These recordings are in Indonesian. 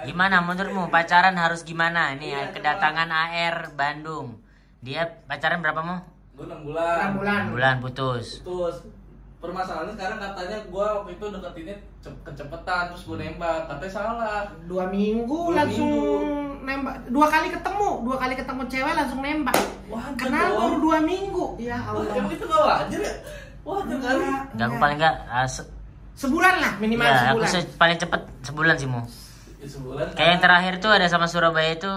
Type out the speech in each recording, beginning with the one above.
Gimana menurutmu pacaran harus gimana? Nih kedatangan AR Bandung. Dia pacaran berapa mau? Gue 6 bulan. 6 bulan putus. Permasalahannya sekarang katanya gue waktu itu deketinnya kecepetan terus gue nembak. Katanya salah. 2 minggu langsung nembak. 2 kali ketemu cewek langsung nembak. Kenapa baru 2 minggu? Ya Allah. Emang itu gak wajar ya? Wajar kali. Gak, aku paling gak sebulan lah minimal ya, sebulan. Aku paling cepet sebulan sih mu. Sebulan. Kayak yang terakhir tuh ada sama Surabaya itu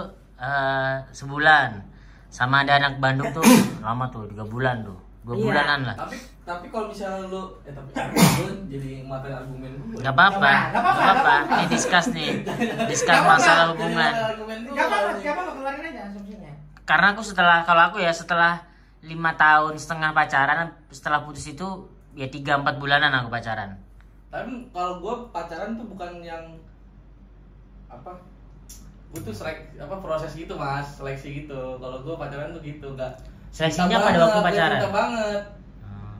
sebulan. Sama ada anak Bandung tuh lama tuh 3 bulan tuh. 2 bulanan lah. Tapi kalau misalnya lu tapi lu jadi materi argumen gue. Gak apa-apa. Ini discuss masalah hubungan. Gak apa-apa keluarin aja asumsinya. Karena kalau aku setelah 5 tahun setengah pacaran, setelah putus itu ya 3-4 bulanan aku pacaran. Tapi kalau gue pacaran tuh bukan yang butuh proses gitu mas, seleksi gitu. Kalau gue pacaran tuh gitu, enggak. Seleksinya pada waktu pacaran. Cinta banget.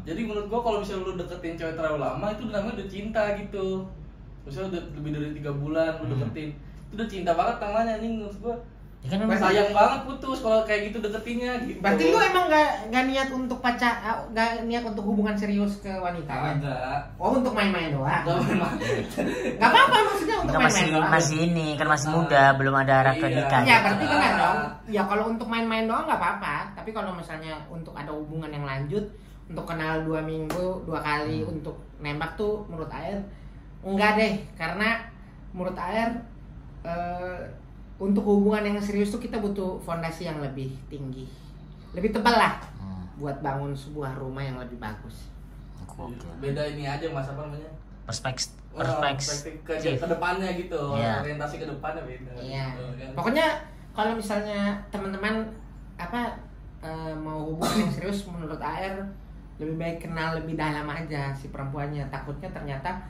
Jadi menurut gue kalau misalnya lu deketin cewek terlalu lama itu namanya udah cinta gitu. Misalnya udah lebih dari 3 bulan lu deketin, itu udah cinta banget namanya nih menurut gue. Ya kan sayang banget putus kalau kayak gitu deketinnya gitu. Berarti lu emang gak niat untuk gak niat untuk hubungan serius ke wanita? Enggak. Oh, untuk main-main doang. Gak apa-apa maksudnya untuk main-main doang. Masih ini kan masih muda, belum ada arah ke nikah. Iya, berarti kan dong. Ya kalau untuk main-main doang gak apa-apa. Tapi kalau misalnya untuk ada hubungan yang lanjut, untuk kenal 2 minggu, 2 kali untuk nembak tuh menurut Air enggak deh. Karena menurut Air untuk hubungan yang serius tuh kita butuh fondasi yang lebih tinggi, lebih tebal lah, buat bangun sebuah rumah yang lebih bagus. Beda ini aja mas apa namanya? Perspektif ke depannya gitu, orientasi ke depannya beda. Iya. Pokoknya kalau misalnya teman-teman mau hubungan yang serius, menurut Air lebih baik kenal lebih dalam aja si perempuannya. Takutnya ternyata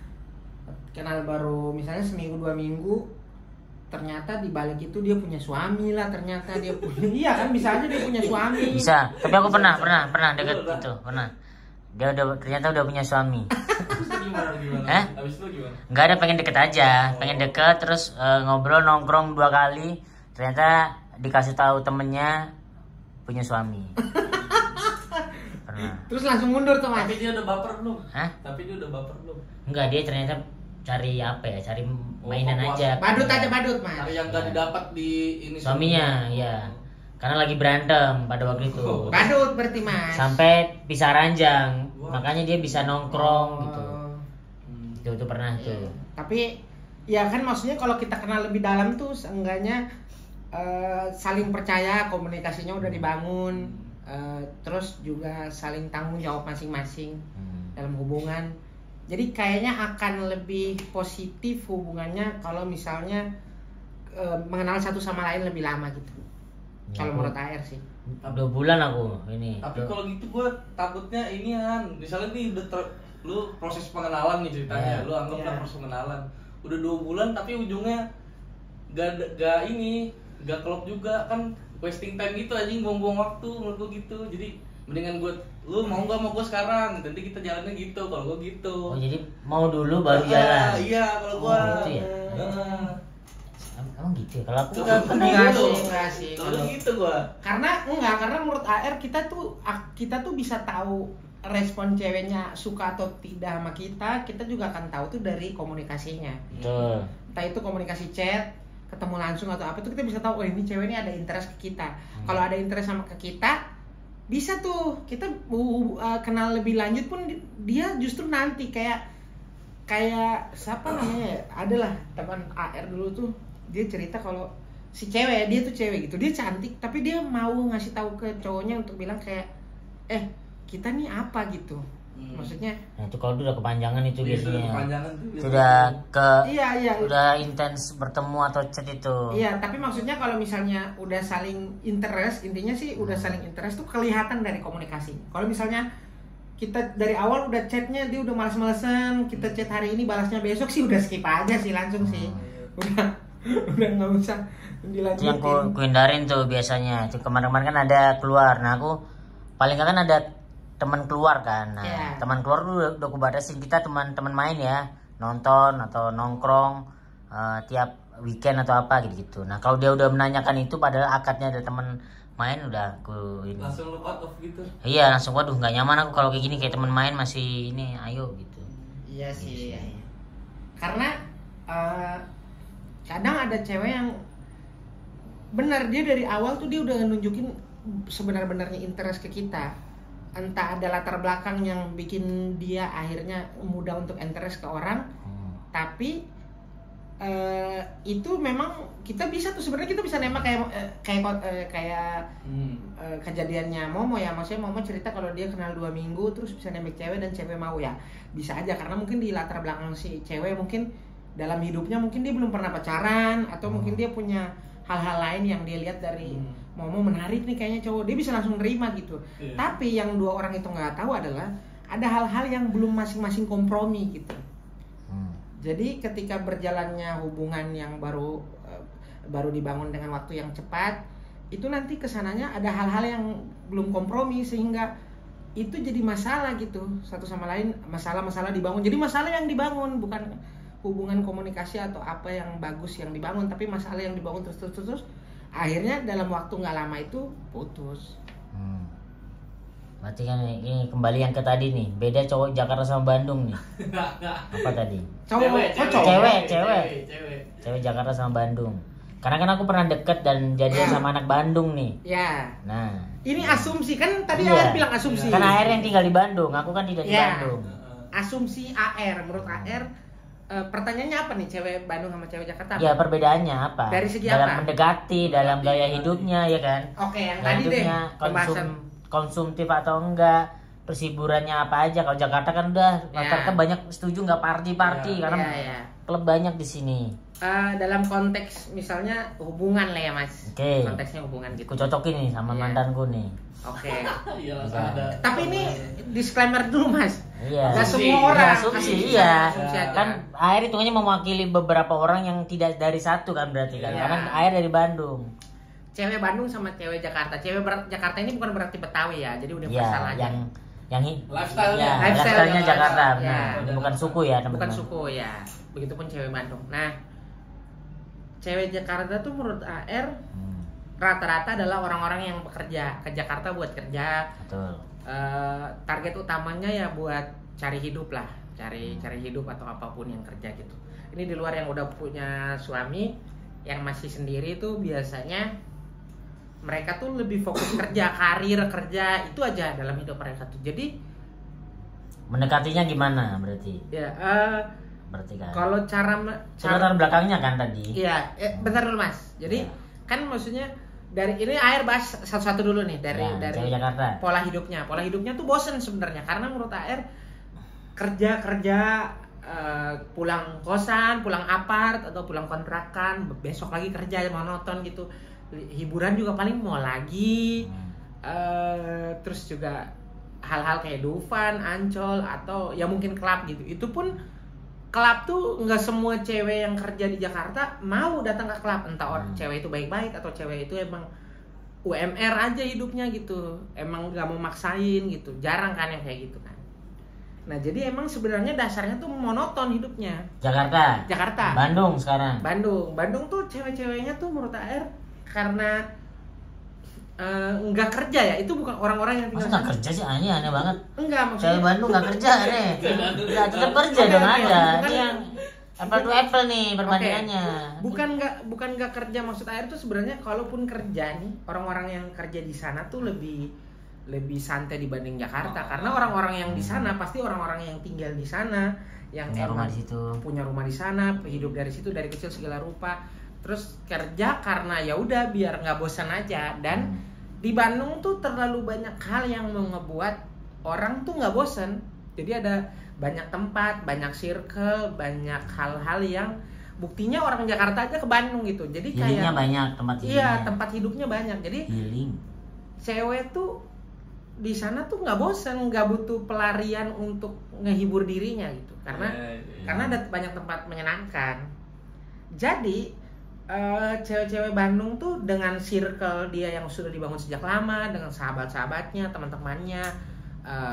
kenal baru misalnya seminggu 2 minggu, ternyata di balik itu dia punya suami lah, ternyata dia punya iya kan, bisa aja dia punya suami. Bisa, tapi aku pernah deket gitu, pernah. Dia ternyata udah punya suami. Habis itu gimana? Enggak ada, pengen deket aja, pengen deket terus ngobrol nongkrong 2 kali, ternyata dikasih tahu temennya punya suami. Pernah. Terus langsung mundur tuh mas. Tapi dia udah baper belum? Tapi dia udah baper belum? Enggak, dia ternyata cari cari mainan aja. Badut mas. Cari yang gak didapat di ini suaminya, ya. Karena lagi berantem pada waktu itu. Badut berarti mas. Sampai pisah ranjang, makanya dia bisa nongkrong gitu. Itu pernah tuh. Tapi ya kan maksudnya kalau kita kenal lebih dalam tuh seenggaknya saling percaya, komunikasinya udah dibangun, terus juga saling tanggung jawab masing-masing dalam hubungan. Jadi kayaknya akan lebih positif hubungannya kalau misalnya mengenal satu sama lain lebih lama gitu. Ya, kalau menurut Air sih. 2 bulan aku ini. Tapi kalau gitu gue takutnya ini kan, misalnya nih lu proses pengenalan nih ceritanya, lu anggaplah proses pengenalan. Udah 2 bulan tapi ujungnya gak klop juga kan, wasting time gitu aja, buang-buang waktu menurut gue gitu. Jadi mendingan lu mau nggak mau gue sekarang, nanti kita jalannya gitu. Kalau gue gitu. Oh jadi mau dulu baru jalan. Iya kalau gue. Gitu ya. Emang gitu ya? Kalau aku enggak sih. Kalau gitu gue. Karena menurut AR kita tuh bisa tahu respon ceweknya suka atau tidak sama kita juga akan tahu tuh dari komunikasinya. Betul. Entah itu komunikasi chat, ketemu langsung atau apa tuh kita bisa tahu, oh ini cewek ini ada interest ke kita. Kalau ada interest sama ke kita, bisa tuh kita kenal lebih lanjut pun dia justru nanti kayak siapa namanya, adalah teman AR dulu tuh, dia cerita kalau si cewek, dia tuh cewek gitu, dia cantik tapi dia mau ngasih tahu ke cowoknya untuk bilang kayak kita nih apa gitu. Maksudnya itu kalau udah kepanjangan itu biasanya. Sudah udah intens bertemu atau chat itu. Iya, tapi maksudnya kalau misalnya udah saling interest, intinya sih udah saling interest tuh kelihatan dari komunikasi. Kalau misalnya kita dari awal udah chatnya dia udah males-malesan, kita chat hari ini balasnya besok sih udah skip aja sih langsung sih. Udah nggak usah dilanjutin. Itu yang ku hindarin tuh biasanya. Itu kemarin-kemarin kan ada keluar. Nah aku paling kan ada teman keluar kan. Nah, teman keluar udah aku batasin, kita teman-teman main ya, nonton atau nongkrong tiap weekend atau apa gitu. Nah kalau dia udah menanyakan itu padahal akadnya ada teman main, udah aku ini. Langsung lu cut off gitu. Iya langsung, waduh nggak nyaman aku kalau kayak gini, kayak teman main masih ini ayo gitu. Iya sih. Iya. Karena kadang ada cewek yang benar, dia dari awal tuh dia udah nunjukin sebenar-benarnya interest ke kita. Entah ada latar belakang yang bikin dia akhirnya mudah untuk interest ke orang, tapi itu memang kita bisa tuh sebenarnya, kita bisa nembak kayak kejadiannya Momo ya. Maksudnya Momo cerita kalau dia kenal 2 minggu terus bisa nembak cewek dan cewek mau ya. Bisa aja karena mungkin di latar belakang si cewek mungkin dalam hidupnya mungkin dia belum pernah pacaran, atau mungkin dia punya hal-hal lain yang dia lihat dari Momo menarik nih kayaknya cowok, dia bisa langsung nerima gitu. Tapi yang 2 orang itu nggak tahu adalah ada hal-hal yang belum masing-masing kompromi gitu. Jadi ketika berjalannya hubungan yang baru dibangun dengan waktu yang cepat, itu nanti kesananya ada hal-hal yang belum kompromi, sehingga itu jadi masalah gitu satu sama lain, masalah-masalah dibangun. Jadi masalah yang dibangun bukan hubungan komunikasi atau apa yang bagus yang dibangun, tapi masalah yang dibangun terus akhirnya dalam waktu nggak lama itu putus. Berarti kan ini kembali yang ke tadi nih, beda cowok Jakarta sama Bandung nih. Apa tadi? Cewek Jakarta sama Bandung. Karena kan aku pernah deket dan jadian sama anak Bandung nih. Ya. Nah, ini asumsi kan tadi AR bilang asumsi. Kan AR yang tinggal di Bandung, aku kan tidak di Bandung. Asumsi AR, menurut AR pertanyaannya apa nih, cewek Bandung sama cewek Jakarta? Ya perbedaannya apa? Dari segi dalam apa? Mendekati, dalam gaya hidupnya ya kan. Oke, yang gaya tadi deh. Konsumtif atau enggak, terus hiburannya apa aja. Kalau Jakarta kan udah rata-rata banyak setuju nggak party karena klub banyak di sini. Dalam konteks misalnya hubungan lah ya Mas. Konteksnya hubungan gitu. Aku cocokin nih sama mantanku nih. Oke. Tapi ini disclaimer dulu Mas. Iya. Gak semua orang. Asumsi kan air hitungannya mewakili beberapa orang yang tidak dari satu kan berarti kan. Karena air dari Bandung. Cewek Bandung sama cewek Jakarta. Cewek Jakarta ini bukan berarti Betawi ya, jadi udah masalah aja. Yang lifestyle-nya Jakarta, benar. Bukan suku ya, teman-teman. Bukan suku ya. Begitupun cewek Bandung. Nah, cewek Jakarta tuh menurut AR rata-rata adalah orang-orang yang bekerja ke Jakarta buat kerja. Betul. Target utamanya ya buat cari hidup lah, cari hidup atau apapun yang kerja gitu. Ini di luar yang udah punya suami, yang masih sendiri tuh biasanya mereka tuh lebih fokus kerja, karir kerja itu aja dalam hidup mereka tuh. Jadi mendekatinya gimana berarti? Ya, berarti kan. Kalau cara latar belakangnya kan tadi. Iya, bentar dulu Mas. Jadi kan maksudnya dari ini AR bahas satu-satu dulu nih dari Jakarta. Pola hidupnya tuh bosen sebenarnya, karena menurut AR kerja pulang kosan, pulang apart atau pulang kontrakan, besok lagi kerja monoton gitu. Hiburan juga paling mau lagi. Terus juga hal-hal kayak Dufan, Ancol atau ya mungkin klub gitu. Itu pun klub tuh nggak semua cewek yang kerja di Jakarta mau datang ke klub. Entah cewek itu baik-baik atau cewek itu emang UMR aja hidupnya gitu, emang nggak mau maksain gitu. Jarang kan yang kayak gitu kan. Nah jadi emang sebenarnya dasarnya tuh monoton hidupnya. Jakarta. Bandung sekarang. Bandung tuh cewek-ceweknya tuh menurut AR karena nggak kerja ya, itu bukan orang-orang yang tinggal. Masa nggak kerja sih, aneh banget. Enggak, maksudnya cewek Bandung nggak kerja deh. Nggak tetap kerja dong ada. Ini yang apple to apple nih perbandingannya. Bukan nggak kerja, maksud AR tuh sebenarnya kalaupun kerja nih, orang-orang yang kerja di sana tuh lebih santai dibanding Jakarta, karena orang-orang yang di sana pasti orang-orang yang tinggal di sana, yang punya rumah di sana, hidup dari situ dari kecil segala rupa, terus kerja karena ya udah biar nggak bosan aja. Dan di Bandung tuh terlalu banyak hal yang mau ngebuat orang tuh nggak bosan. Jadi ada banyak tempat, banyak circle, banyak hal-hal yang buktinya orang Jakarta aja ke Bandung gitu. Jadi kayak banyak tempat hidupnya. Iya, tempat hidupnya banyak. Jadi cewek tuh di sana tuh nggak bosan, nggak butuh pelarian untuk ngehibur dirinya gitu, karena ada banyak tempat menyenangkan. Jadi cewek-cewek Bandung tuh dengan circle dia yang sudah dibangun sejak lama, dengan sahabat-sahabatnya, teman-temannya,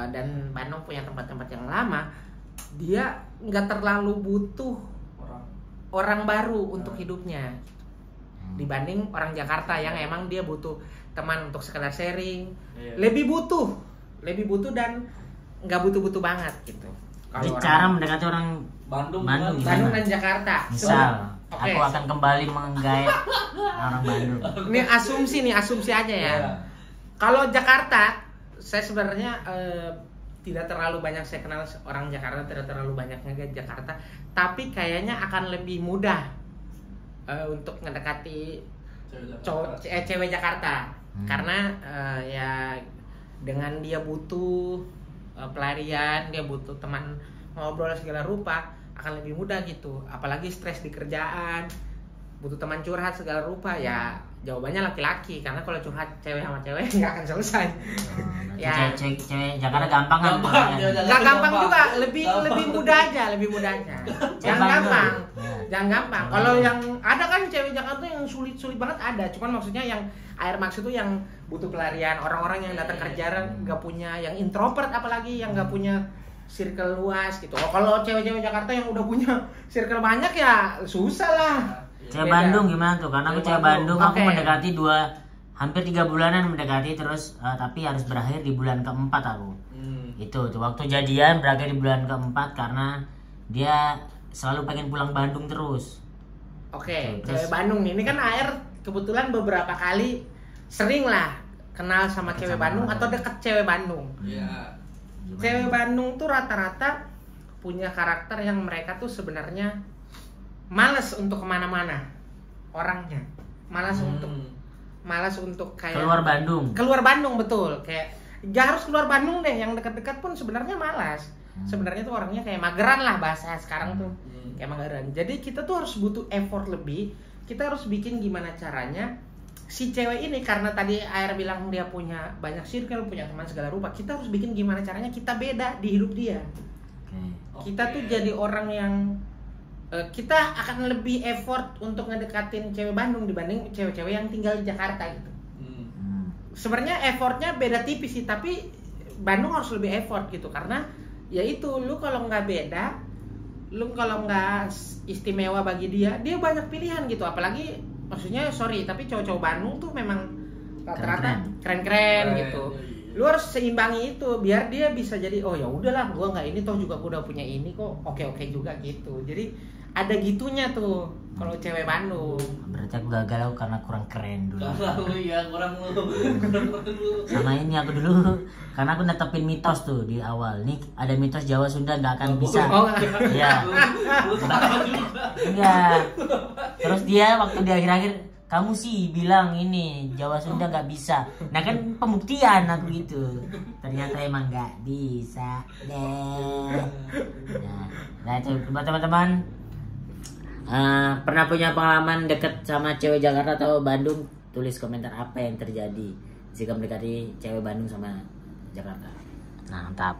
dan Bandung punya tempat-tempat yang lama, dia nggak terlalu butuh orang baru untuk hidupnya dibanding orang Jakarta yang emang dia butuh teman untuk sekedar sharing. Lebih butuh dan nggak butuh banget gitu. Jadi cara mendekati orang Bandung dan Jakarta. Misal, aku akan kembali menggait orang Bandung. Ini asumsi aja ya. Kalau Jakarta, saya sebenarnya tidak terlalu banyak saya kenal orang Jakarta, tidak terlalu banyak ngegait Jakarta, tapi kayaknya akan lebih mudah untuk mendekati cewek Jakarta. Karena ya dengan dia butuh pelarian, dia butuh teman ngobrol segala rupa, akan lebih mudah gitu. Apalagi stres di kerjaan, butuh teman curhat segala rupa, ya jawabannya laki-laki. Karena kalau curhat cewek sama cewek nggak akan selesai. Ya cewek Jakarta gampang kan? Nggak gampang juga, lebih mudah aja. Jangan gampang. Kalau yang ada kan cewek Jakarta yang sulit banget ada. Cuman maksudnya yang air maksud itu yang butuh pelarian, orang-orang yang datang kerja nggak punya, yang introvert apalagi yang nggak punya circle luas gitu. Kalau cewek-cewek Jakarta yang udah punya circle banyak ya susah lah. Cewek Bandung gimana tuh? Karena aku cewek Bandung, aku mendekati hampir 3 bulanan mendekati terus, tapi harus berakhir di bulan keempat aku. Itu tuh waktu jadian berakhir di bulan keempat karena dia selalu pengen pulang Bandung terus. Cewek Bandung nih, ini kan air kebetulan beberapa kali sering lah kenal sama cewek Bandung atau deket cewek Bandung. Cewek Bandung tuh rata-rata punya karakter yang mereka tuh sebenarnya malas untuk kemana-mana orangnya, malas untuk kayak keluar Bandung betul, kayak gak harus keluar Bandung deh, yang dekat-dekat pun sebenarnya malas. Sebenarnya tuh orangnya kayak mageran lah bahasa sekarang tuh, kayak mageran. Jadi kita tuh harus butuh effort lebih, kita harus bikin gimana caranya si cewek ini, karena tadi Air bilang dia punya banyak circle, punya teman segala rupa, kita harus bikin gimana caranya kita beda di hidup dia. Kita tuh jadi orang yang kita akan lebih effort untuk ngedekatin cewek Bandung dibanding cewek-cewek yang tinggal di Jakarta gitu. Sebenarnya effortnya beda tipis sih, tapi Bandung harus lebih effort gitu, karena ya itu, lu kalau nggak beda, lu kalau nggak istimewa bagi dia banyak pilihan gitu. Apalagi maksudnya tapi cowok-cowok Bandung tuh memang rata-rata keren-keren gitu. Lu harus seimbangi itu biar dia bisa jadi oh ya udahlah, gua nggak ini toh juga gua udah punya ini kok, oke juga gitu. Jadi ada gitunya tuh kalau cewek Bandung. Berarti aku gagal karena kurang keren dulu. Kurang lu. Sama ini aku dulu karena aku netepin mitos tuh di awal. Nih ada mitos Jawa Sunda nggak akan bisa. Iya. Enggak. Terus dia waktu di akhir-akhir, kamu sih bilang ini Jawa Sunda nggak bisa. Nah kan pembuktian aku gitu. Ternyata emang nggak bisa deh. Nah itu buat teman-teman. Pernah punya pengalaman deket sama cewek Jakarta atau Bandung? Tulis komentar apa yang terjadi jika mendekati cewek Bandung sama Jakarta. Nah, mantap.